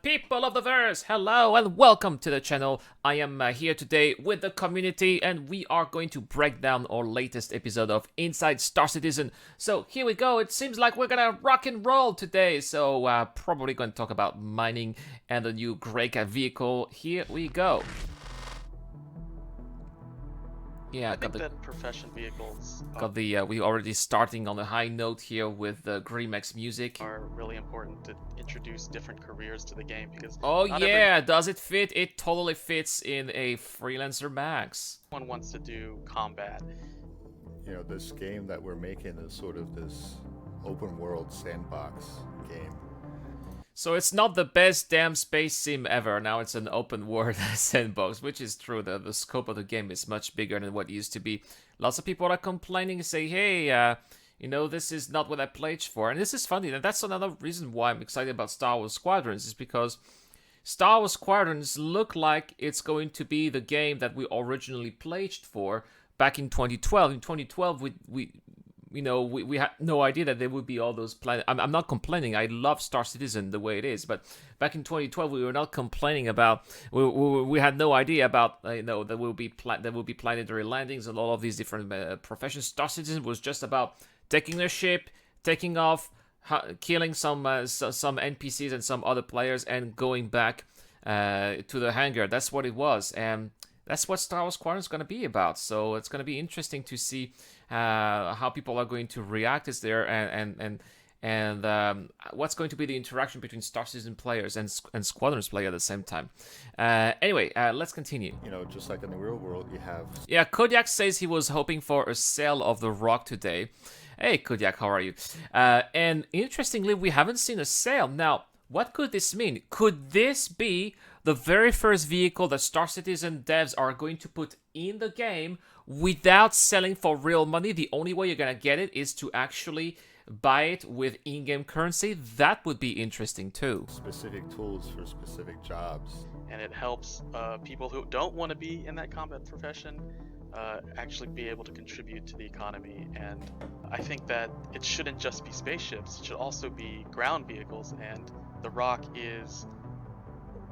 People of the verse, hello and welcome to the channel. I am here today with the community and we are going to break down our latest episode of Inside Star Citizen. So here we go. It seems like we're gonna rock and roll today. So probably going to talk about mining and the new Greycat vehicle. Here we go. Yeah, I think that profession vehicles we already starting on a high note here with the Grimex music. are really important to introduce different careers to the game because Oh not yeah, does it fit? It totally fits in a Freelancer Max. everyone wants to do combat. You know, this game that we're making is sort of this open world sandbox game. So it's not the best damn space sim ever. Now it's an open world sandbox, which is true. The scope of the game is much bigger than what it used to be. Lots of people are complaining, say, hey, you know, this is not what I pledged for. And this is funny. And that's another reason why I'm excited about Star Wars Squadrons, is because Star Wars Squadrons look like it's going to be the game that we originally pledged for back in 2012. In 2012, we had no idea that there would be all those planets. I'm not complaining. I love Star Citizen the way it is, but back in 2012 we were not complaining about. We had no idea about there will be planetary landings and all of these different professions. Star Citizen was just about taking a ship, taking off, killing some NPCs and some other players, and going back to the hangar. That's what it was, and that's what Star Wars Squadron is going to be about. So it's going to be interesting to see how people are going to react is there, and what's going to be the interaction between Star Citizen players and Squadrons players at the same time. Anyway, let's continue. You know, just like in the real world, you have... Yeah, Kodiak says he was hoping for a sale of the ROC today. Hey, Kodiak, how are you? And interestingly, we haven't seen a sale. Now, what could this mean? Could this be the very first vehicle that Star Citizen devs are going to put in the game without selling for real money? The only way you're going to get it is to actually buy it with in-game currency. That would be interesting too. specific tools for specific jobs. And it helps people who don't want to be in that combat profession actually be able to contribute to the economy. And I think that it shouldn't just be spaceships, it should also be ground vehicles, and the ROC is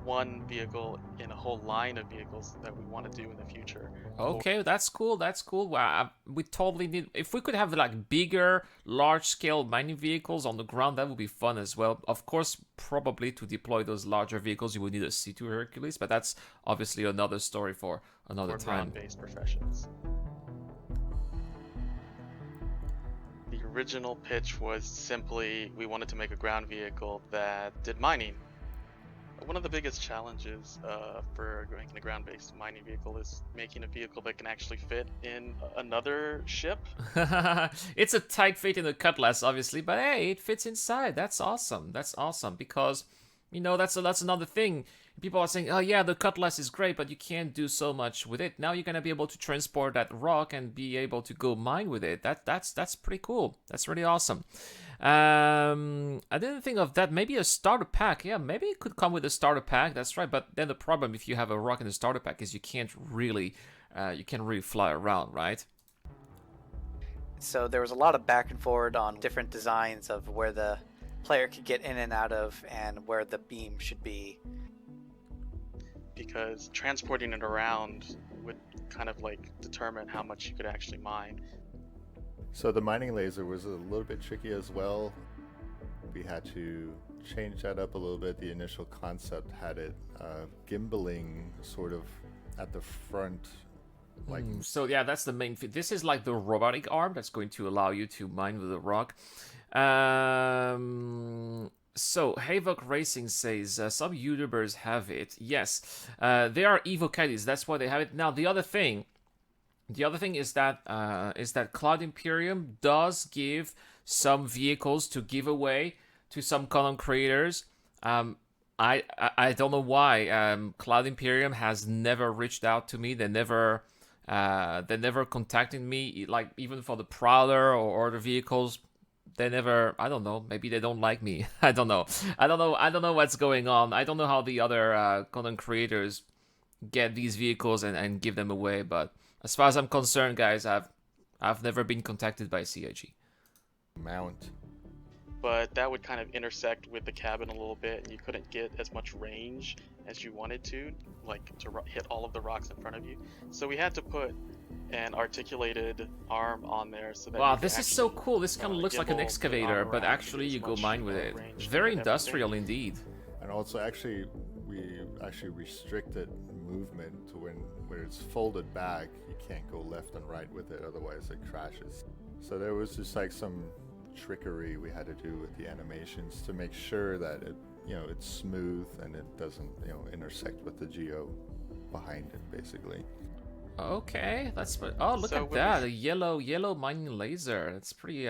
one vehicle in a whole line of vehicles that we want to do in the future. Okay, that's cool. That's cool. Wow, we totally need. If we could have like bigger, large-scale mining vehicles on the ground, that would be fun as well. Of course, probably to deploy those larger vehicles, you would need a C2 Hercules, but that's obviously another story for another For time. ground-based professions. The original pitch was simply we wanted to make a ground vehicle that did mining. One of the biggest challenges for making a ground-based mining vehicle is making a vehicle that can actually fit in another ship. It's a tight fit in the Cutlass, obviously, but hey, it fits inside. That's awesome. That's awesome because, you know, that's another thing. People are saying, oh yeah, the Cutlass is great, but you can't do so much with it. Now you're gonna be able to transport that rock and be able to go mine with it. That's pretty cool. That's really awesome. I didn't think of that. Maybe a starter pack. Yeah, maybe it could come with a starter pack. That's right. But then the problem, if you have a rock in the starter pack, is you can't really fly around, right? So there was a lot of back and forward on different designs of where the player could get in and out of and where the beam should be. Because transporting it around would kind of like determine how much you could actually mine. So the mining laser was a little bit tricky as well. We had to change that up a little bit. The initial concept had it gimbaling sort of at the front. Like So yeah, that's the main thing. This is like the robotic arm that's going to allow you to mine with a rock. So Havoc Racing says some YouTubers have it. Yes, they are Evo caddies. That's why they have it. Now the other thing is that Cloud Imperium does give some vehicles to give away to some content creators. I don't know why. Cloud Imperium has never reached out to me. They never contacted me, like even for the Prowler or other vehicles. They never. I don't know. Maybe they don't like me. I don't know. I don't know what's going on. I don't know how the other content creators get these vehicles and give them away. But as far as I'm concerned, guys, I've never been contacted by CIG. mount. but that would kind of intersect with the cabin a little bit, and you couldn't get as much range as you wanted to, like to hit all of the rocks in front of you. So we had to put an articulated arm on there so that Wow, you could this is so actually, cool. This kind of looks like an gimbal the excavator, arm but around actually to you get go as mine much, with it. range Very and industrial everything. indeed. And also, actually, we actually restricted movement to when it's folded back, you can't go left and right with it, otherwise it crashes. So there was just like some trickery we had to do with the animations to make sure that it, it's smooth and it doesn't, intersect with the geo behind it, basically. Okay, that's oh, look So at when that, we- a yellow mining laser. It's pretty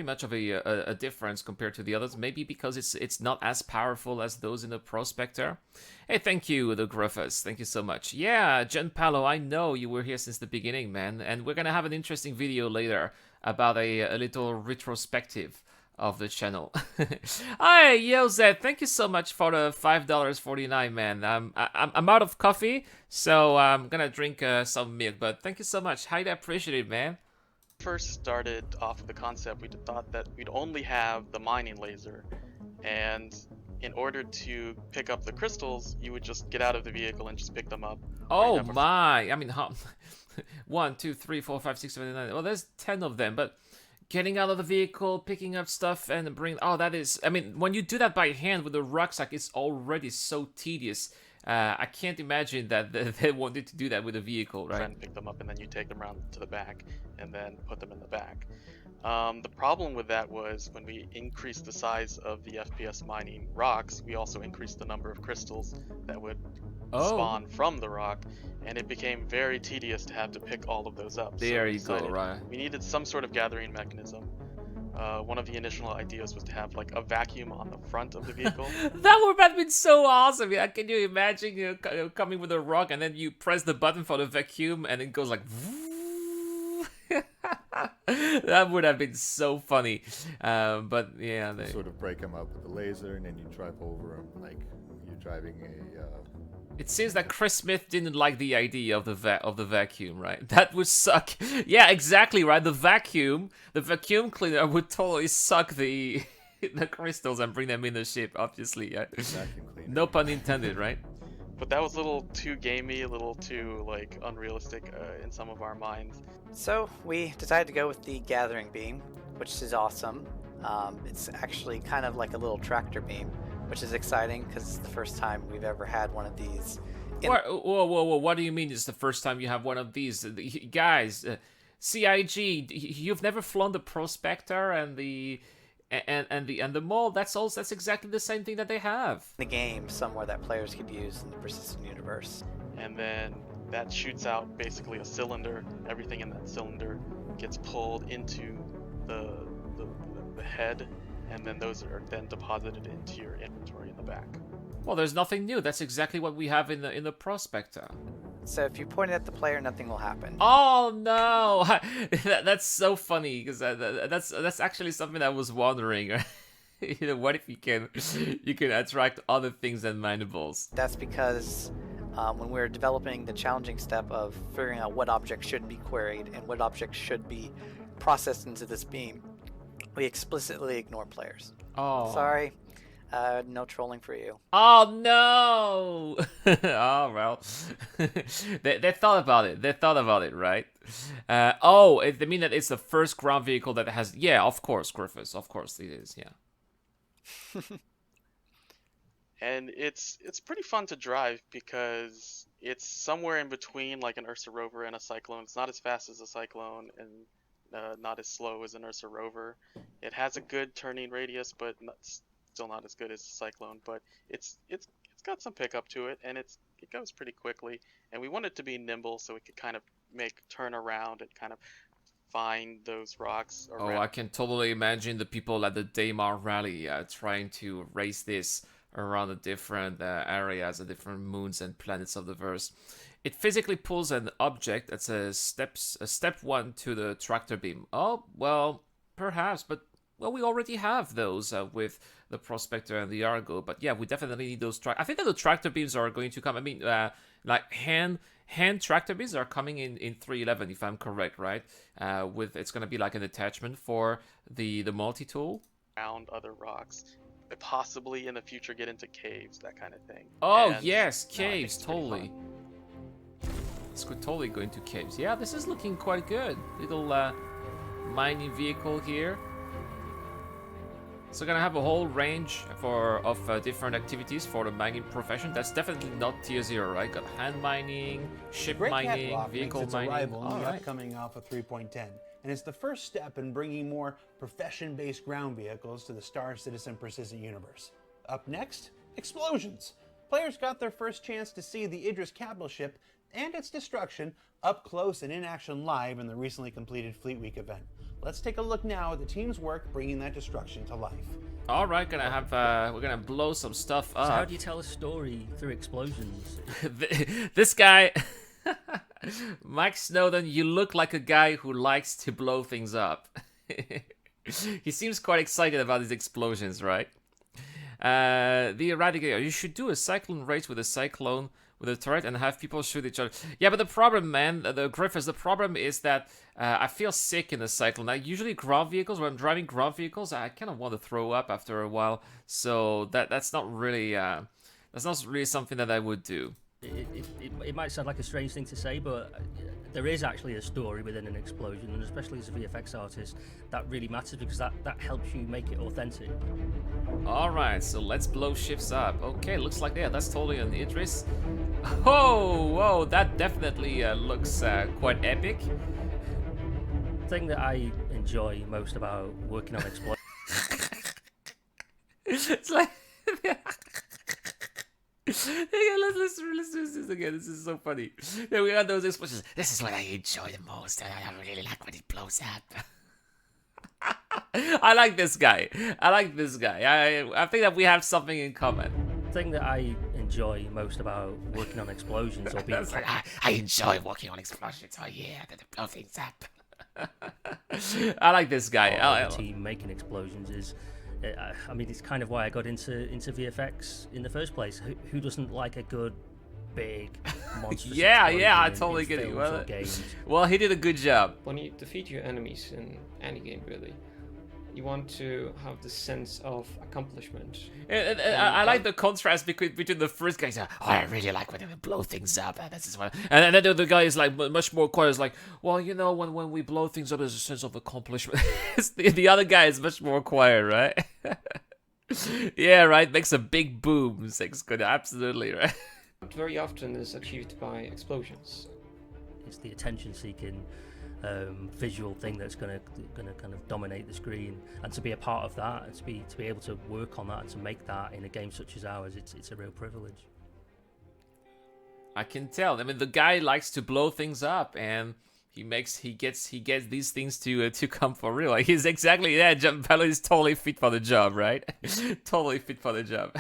much of a difference compared to the others. Maybe because it's not as powerful as those in the Prospector. Hey, thank you, the Griffiths. Thank you so much. Yeah, Jen Palo, I know you were here since the beginning, man, and we're gonna have an interesting video later about a little retrospective of the channel. Hi, Yo Zed, thank you so much for the $5.49, man. I'm out of coffee, so I'm gonna drink some milk. But thank you so much. Highly appreciate it, man. First started off with the concept, we thought that we'd only have the mining laser, and in order to pick up the crystals, you would just get out of the vehicle and just pick them up. Or you'd Oh have a- my! I mean, 1, 2, 3, 4, 5, 6, 7, 8, 9. Well, there's 10 of them, but getting out of the vehicle, picking up stuff, and bring. Oh, that is. I mean, when you do that by hand with the rucksack, it's already so tedious. I can't imagine that they wanted to do that with a vehicle, right? and pick them up, and then you take them around to the back and then put them in the back. The problem with that was when we increased the size of the FPS mining rocks, we also increased the number of crystals that would Oh, spawn from the rock, and it became very tedious to have to pick all of those up. So there we you go, decided right? We needed some sort of gathering mechanism. One of the initial ideas was to have like a vacuum on the front of the vehicle. That would have been so awesome. Yeah, can you imagine coming with a rock and then you press the button for the vacuum and it goes like. That would have been so funny. But yeah, they. Sort of break them up with the laser, and then you drive over them like you're driving a. It seems that Chris Smith didn't like the idea of the vacuum, right? That would suck. Yeah, exactly, right. The vacuum cleaner would totally suck the the crystals and bring them in the ship. Obviously, yeah. Vacuum cleaner. No pun intended, right? But that was a little too gamey, a little too like unrealistic in some of our minds. So we decided to go with the gathering beam, which is awesome. It's actually kind of like a little tractor beam, which is exciting because it's the first time we've ever had one of these. Whoa! What do you mean? It's the first time you have one of these, guys? CIG, you've never flown the Prospector and the Mole. That's exactly the same thing that they have. The game somewhere that players could use in the persistent universe. And then that shoots out basically a cylinder. Everything in that cylinder gets pulled into the head, and then those are then deposited into your inventory in the back. Well, there's nothing new. That's exactly what we have in the Prospector. So if you point it at the player, nothing will happen. Oh no! That's so funny because that's actually something I was wondering. What if you can attract other things than manables? That's because when we're developing the challenging step of figuring out what objects should be queried and what objects should be processed into this beam, we explicitly ignore players. Oh, Sorry, no trolling for you. Oh no! Oh well, they thought about it. They thought about it, right? They mean that it's the first ground vehicle that has. Yeah, of course, Griffiths. Of course, it is. Yeah. And it's pretty fun to drive because it's somewhere in between like an Ursa rover and a Cyclone. It's not as fast as a Cyclone and not as slow as an Ursa rover. It has a good turning radius, but still not as good as the Cyclone. But it's got some pickup to it, and it goes pretty quickly. And we want it to be nimble so it could kind of turn around and kind of find those rocks around. Oh, I can totally imagine the people at the Daymar rally trying to race this around the different areas, the different moons and planets of the verse. It physically pulls an object that's a step 1 to the tractor beam. Oh, well, perhaps, but well, we already have those with the Prospector and the Argo. But yeah, we definitely need those. I think that the tractor beams are going to come. I mean, like hand tractor beams are coming in 3.11, if I'm correct, right? It's going to be like an attachment for the multi-tool. around other rocks, possibly in the future get into caves, that kind of thing. Oh And yes, no, I think caves, it's pretty totally. fun. This could totally go into caves. Yeah, this is looking quite good. Little mining vehicle here. So gonna have a whole range of different activities for the mining profession. That's definitely not tier 0, right? Got hand mining, ship Greycat mining, ROC vehicle makes its mining. arrival in the Alright. upcoming Alpha 3.10, and it's the first step in bringing more profession-based ground vehicles to the Star Citizen persistent universe. Up next, explosions. Players got their first chance to see the Idris capital ship and its destruction up close and in action live in the recently completed Fleet Week event. Let's take a look now at the team's work bringing that destruction to life. All right, gonna have we're gonna blow some stuff up. So how do you tell a story through explosions? This guy, Mike Snowden, you look like a guy who likes to blow things up. He seems quite excited about these explosions, right? The Eradicator, you should do a cyclone race with a cyclone with a turret and have people shoot each other. Yeah, but the problem, man, the Griffiths, the problem is that I feel sick in the cyclone. I usually ground vehicles, when I'm driving ground vehicles, I kind of want to throw up after a while. So that's not really something that I would do. It might sound like a strange thing to say, but there is actually a story within an explosion, and especially as a VFX artist, that really matters because that helps you make it authentic. Alright, so let's blow ships up. Okay, looks like, yeah, that's totally an Idris. Oh, whoa, that definitely looks quite epic. The thing that I enjoy most about working on explosions It's like... Yeah, let's do this again. This is so funny. Yeah, we got those explosions. This is what I enjoy the most. I really like when it blows up. I like this guy. I think that we have something in common. The thing that I enjoy most about working on explosions or being That's like, I enjoy working on explosions. Oh yeah, to blow things up. I like this guy. part of the team making explosions is, I mean, it's kind of why I got into VFX in the first place. Who doesn't like a good, big, monstrous Yeah, I explosion totally in get it. films Well, or games? well, he did a good job. When you defeat your enemies in any game, really, you want to have the sense of accomplishment. And I like the contrast between the first guy. Oh, I really like when they blow things up. This is what. And then the other guy is like much more quiet. It's like, well, you know, when we blow things up, there's a sense of accomplishment. The other guy is much more quiet, right? Yeah, right. Makes a big boom. It's good. Absolutely, right. Not very often is achieved by explosions. It's the attention-seeking visual thing that's gonna kind of dominate the screen, and to be a part of that, and to be able to work on that and to make that in a game such as ours, it's a real privilege. I can tell. I mean, the guy likes to blow things up, and he gets these things to come for real. Like, he's exactly Gianpaolo is totally fit for the job, right? Totally fit for the job.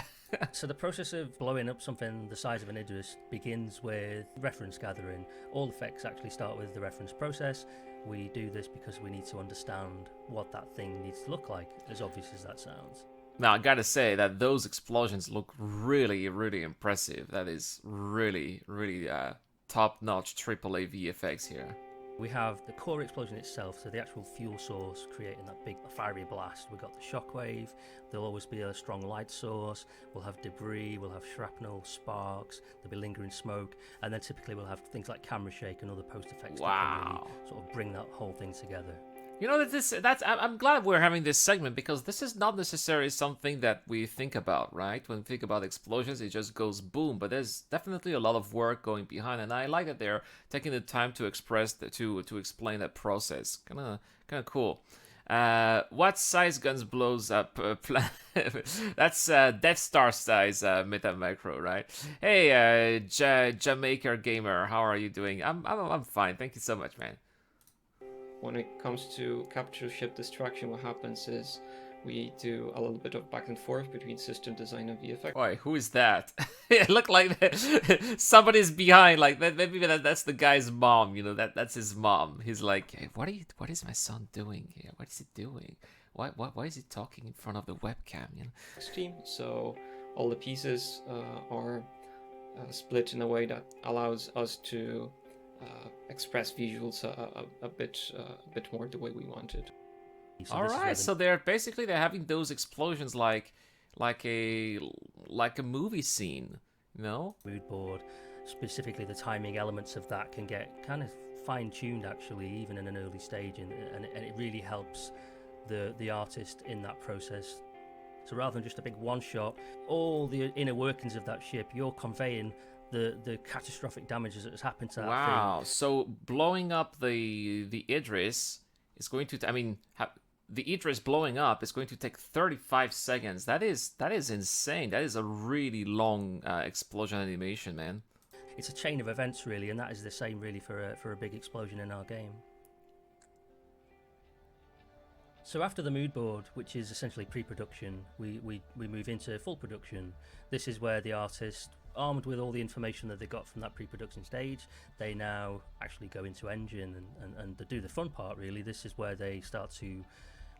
So the process of blowing up something the size of an Idris begins with reference gathering. All effects actually start with the reference process. We do this because we need to understand what that thing needs to look like, as obvious as that sounds. Now, I gotta say that those explosions look really, really impressive. That is really, really top-notch AAA VFX here. We have the core explosion itself, so the actual fuel source creating that big fiery blast. We've got the shockwave, there'll always be a strong light source, we'll have debris, we'll have shrapnel, sparks, there'll be lingering smoke, and then typically we'll have things like camera shake and other post effects that can really sort of bring that whole thing together. You know, I'm glad we're having this segment, because this is not necessarily something that we think about, right? When we think about explosions, it just goes boom. But there's definitely a lot of work going behind, and I like that they're taking the time to to explain that process. Kind of cool. What size guns blows up? That's Death Star size meta macro, right? Hey, Jamaica Gamer, how are you doing? I'm fine. Thank you so much, man. When it comes to capture ship destruction, what happens is we do a little bit of back and forth between system design and VFX. Wait, who is that? It looked like somebody's behind. Like maybe that's the guy's mom. You know, that's his mom. He's like, hey, what is my son doing here? What is he doing? Why is he talking in front of the webcam? You know? Team, so all the pieces are split in a way that allows us to express visuals a bit more the way we wanted. So All this is where right, the so they're having those explosions like a movie scene, you know? mood board, specifically the timing elements of that, can get kind of fine-tuned actually, even in an early stage, and it really helps the artist in that process. So rather than just a big one-shot, all the inner workings of that ship, you're conveying the catastrophic damages that has happened to that Wow. So blowing up the Idris is going to the Idris blowing up is going to take 35 seconds. That is insane. That is a really long explosion animation, man. thing. It's a chain of events really, and that is the same really for a big explosion in our game. So after the mood board, which is essentially pre-production, we move into full production. This is where the artist, armed with all the information that they got from that pre-production stage, they now actually go into engine and to do the fun part really. This is where they start to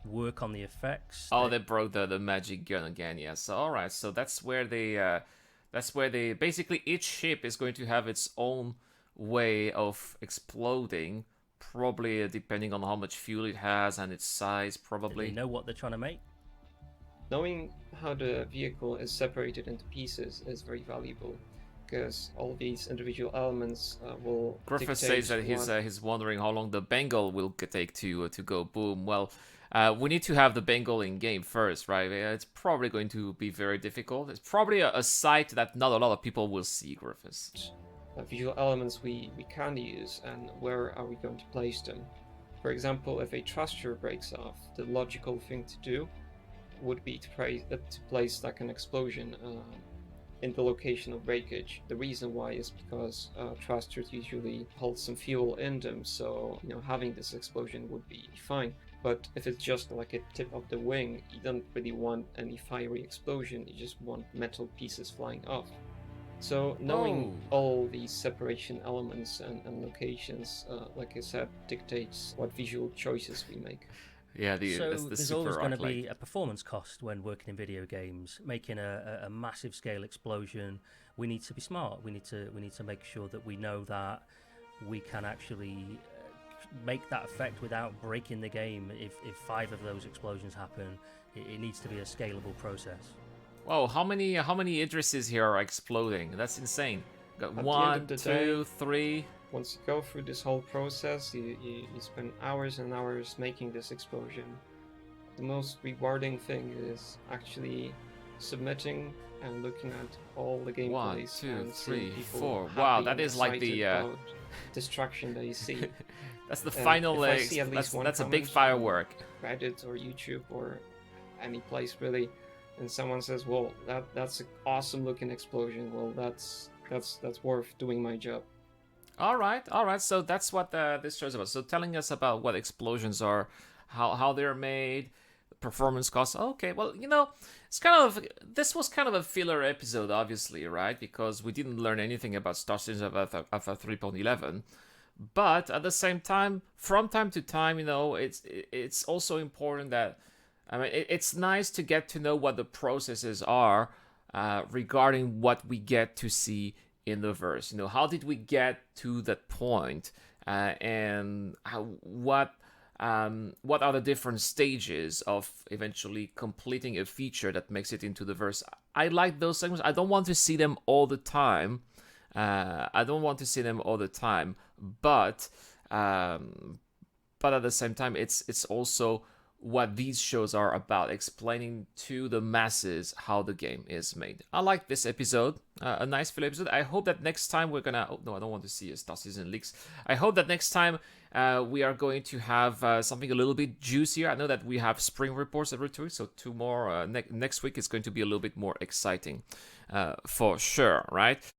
work on the effects. Oh, they broke the magic gun again. Yes. So, all right. So that's where they basically, each ship is going to have its own way of exploding. Probably depending on how much fuel it has and its size, probably. They know what they're trying to make. Knowing how the vehicle is separated into pieces is very valuable, because all these individual elements will Griffith dictate says that he's wondering how long the Bengal will take to go boom. Well, we need to have the Bengal in game first, right? It's probably going to be very difficult. It's probably a sight that not a lot of people will see, Griffiths. Visual elements we can use, and where are we going to place them. For example, if a thruster breaks off, the logical thing to do would be to place like an explosion in the location of breakage. The reason why is because thrusters usually hold some fuel in them, so having this explosion would be fine. But if it's just like a tip of the wing, you don't really want any fiery explosion, you just want metal pieces flying off. So knowing all these separation elements and locations, like I said, dictates what visual choices we make. Yeah, So that's the there's super always going to rock, be a performance cost when working in video games. Making a massive scale explosion, we need to be smart. We need to make sure that we know that we can actually make that effect without breaking the game. If 5 of those explosions happen, it needs to be a scalable process. Whoa, how many Idrises here are exploding? That's insane. Got At the 1, end of the 2, day, 3. Once you go through this whole process, you spend hours and hours making this explosion. The most rewarding thing is actually submitting and looking at all the gameplays 1, 2, and seeing 3, people 4. happy Wow, and that is like the excited about destruction that you see. that's the And final if I see at least one that's a big comment firework. on Reddit or YouTube or any place really, and someone says, "Well, that's an awesome looking explosion." Well, that's worth doing my job. All right. So that's what this show's about. So telling us about what explosions are, how they're made, performance costs. Okay, well, this was kind of a filler episode, obviously, right? Because we didn't learn anything about Star Citizen Alpha 3.11. But at the same time, from time to time, it's also important that, it's nice to get to know what the processes are regarding what we get to see in the verse. How did we get to that point, and what are the different stages of eventually completing a feature that makes it into the verse. I like those segments. I don't want to see them all the time. But at the same time, it's also what these shows are about, explaining to the masses how the game is made. I like this episode, a nice filler episode. I hope that next time we're gonna... Oh, no, I don't want to see a Star Citizen leaks. I hope that next time we are going to have something a little bit juicier. I know that we have spring reports every 2 weeks, so 2 more. Next week is going to be a little bit more exciting, for sure, right?